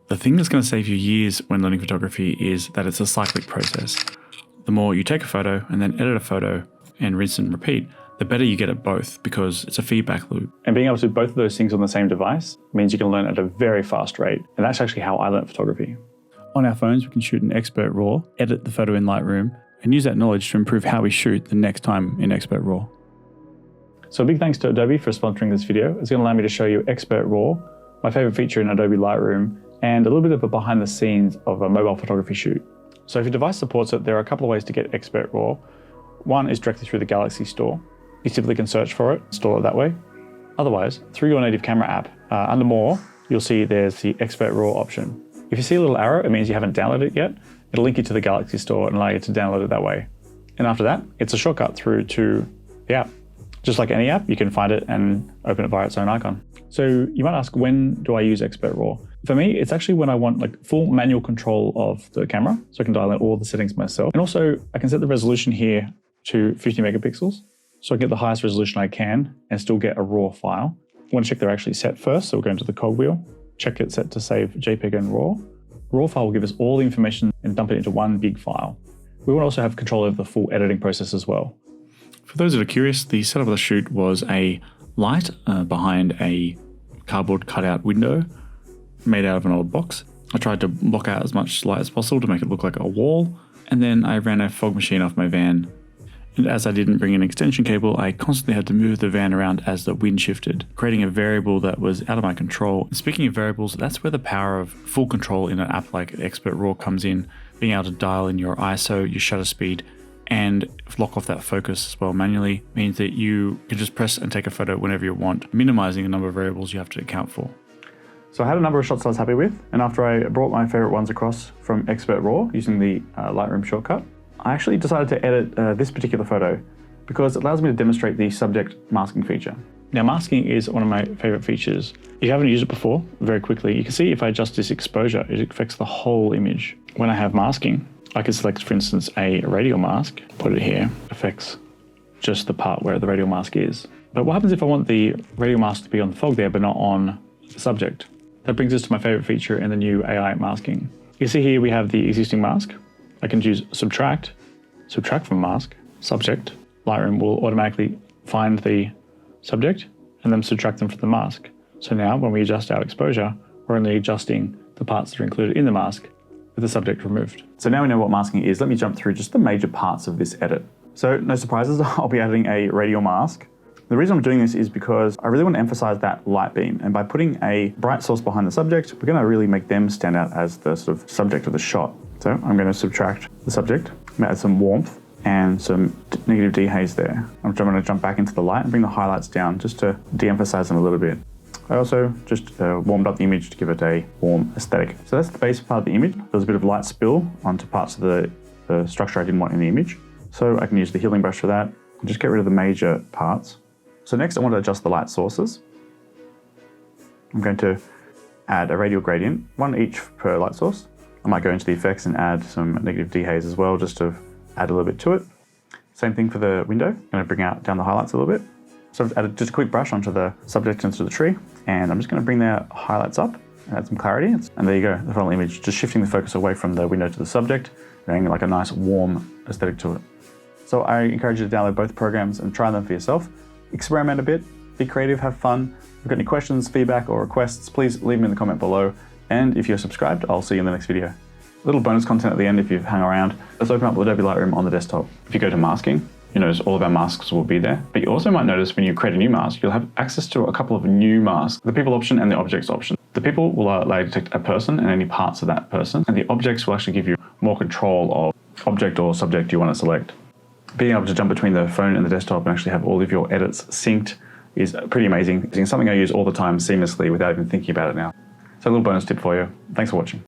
The thing that's going to save you years when learning photography is that it's a cyclic process. The more you take a photo and then edit a photo and rinse and repeat, the better you get at both because it's a feedback loop. And being able to do both of those things on the same device means you can learn at a very fast rate. And that's actually how I learned photography. On our phones, we can shoot in Expert RAW, edit the photo in Lightroom, and use that knowledge to improve how we shoot the next time in Expert RAW. So a big thanks to Adobe for sponsoring this video. It's going to allow me to show you Expert RAW, my favorite feature in Adobe Lightroom, and a little bit of a behind the scenes of a mobile photography shoot. So if your device supports it, there are a couple of ways to get Expert RAW. One is directly through the Galaxy Store. You simply can search for it, install it that way. Otherwise, through your native camera app, under More, you'll see there's the Expert RAW option. If you see a little arrow, it means you haven't downloaded it yet. It'll link you to the Galaxy Store and allow you to download it that way. And after that, it's a shortcut through to the app. Just like any app, you can find it and open it via its own icon. So you might ask, when do I use Expert RAW? For me, it's actually when I want like full manual control of the camera, so I can dial in all the settings myself. And also, I can set the resolution here to 50 megapixels, so I get the highest resolution I can and still get a RAW file. I want to check they're actually set first, so we'll go into the cogwheel, check it set to save JPEG and RAW. RAW file will give us all the information and dump it into one big file. We want to also have control over the full editing process as well. For those that are curious, the setup of the shoot was a light behind a cardboard cutout window made out of an old box. I tried to block out as much light as possible to make it look like a wall, and then I ran a fog machine off my van. And as I didn't bring an extension cable, I constantly had to move the van around as the wind shifted, creating a variable that was out of my control. And speaking of variables, that's where the power of full control in an app like Expert RAW comes in, being able to dial in your ISO, your shutter speed, and lock off that focus as well manually means that you can just press and take a photo whenever you want, minimizing the number of variables you have to account for. So I had a number of shots I was happy with, and after I brought my favorite ones across from Expert RAW using the Lightroom shortcut, I actually decided to edit this particular photo because it allows me to demonstrate the subject masking feature. Now, masking is one of my favorite features. If you haven't used it before, very quickly, you can see if I adjust this exposure, it affects the whole image. When I have masking, I can select, for instance, a radial mask, put it here, affects just the part where the radial mask is. But what happens if I want the radial mask to be on the fog there, but not on the subject? That brings us to my favorite feature in the new AI masking. You see here we have the existing mask. I can choose subtract from mask, subject. Lightroom will automatically find the subject and then subtract them from the mask. So now when we adjust our exposure, we're only adjusting the parts that are included in the mask with the subject removed. So now we know what masking is, let me jump through just the major parts of this edit. So no surprises, I'll be adding a radial mask. The reason I'm doing this is because I really want to emphasize that light beam, and by putting a bright source behind the subject, we're going to really make them stand out as the sort of subject of the shot. So I'm going to subtract the subject, I'm going to add some warmth and some negative dehaze there. I'm going to jump back into the light and bring the highlights down just to de-emphasize them a little bit. I also just warmed up the image to give it a warm aesthetic. So that's the base part of the image. There's a bit of light spill onto parts of the structure I didn't want in the image. So I can use the healing brush for that and just get rid of the major parts. So next I want to adjust the light sources. I'm going to add a radial gradient, one each per light source. I might go into the effects and add some negative dehaze as well, just to add a little bit to it. Same thing for the window. I'm going to bring down the highlights a little bit. So I've added just a quick brush onto the subject and to the tree, and I'm just going to bring their highlights up and add some clarity. And there you go, the final image, just shifting the focus away from the window to the subject, bringing like a nice warm aesthetic to it. So I encourage you to download both programs and try them for yourself. Experiment a bit, be creative, have fun. If you've got any questions, feedback, or requests, please leave them in the comment below. And if you're subscribed, I'll see you in the next video. A little bonus content at the end if you've hung around. Let's open up Adobe Lightroom on the desktop. If you go to masking, you notice all of our masks will be there. But you also might notice when you create a new mask, you'll have access to a couple of new masks, the people option and the objects option. The people will allow you to detect a person and any parts of that person, and the objects will actually give you more control of object or subject you want to select. Being able to jump between the phone and the desktop and actually have all of your edits synced is pretty amazing. It's something I use all the time seamlessly without even thinking about it now. So a little bonus tip for you. Thanks for watching.